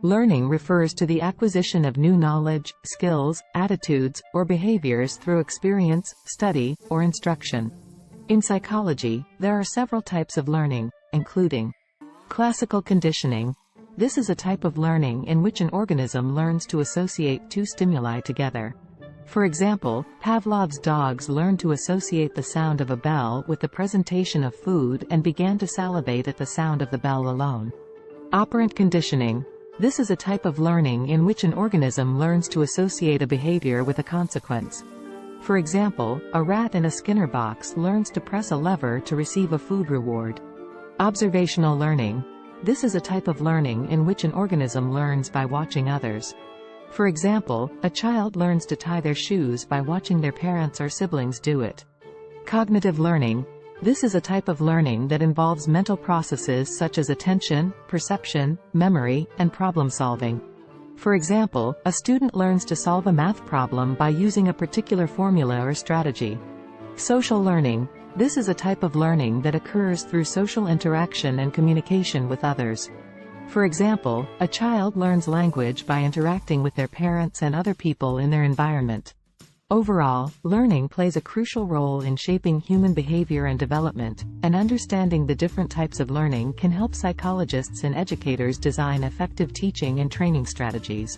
Learning refers to the acquisition of new knowledge, skills, attitudes, or behaviors through experience, study, or instruction. In psychology, there are several types of learning, including classical conditioning. This is a type of learning in which an organism learns to associate two stimuli together. For example, Pavlov's dogs learned to associate the sound of a bell with the presentation of food and began to salivate at the sound of the bell alone. Operant conditioning. This is a type of learning in which an organism learns to associate a behavior with a consequence. For example, a rat in a Skinner box learns to press a lever to receive a food reward. Observational learning. This is a type of learning in which an organism learns by watching others. For example, a child learns to tie their shoes by watching their parents or siblings do it. Cognitive learning. This is a type of learning that involves mental processes such as attention, perception, memory, and problem solving. For example, a student learns to solve a math problem by using a particular formula or strategy. Social learning. This is a type of learning that occurs through social interaction and communication with others. For example, a child learns language by interacting with their parents and other people in their environment. Overall, learning plays a crucial role in shaping human behavior and development, and understanding the different types of learning can help psychologists and educators design effective teaching and training strategies.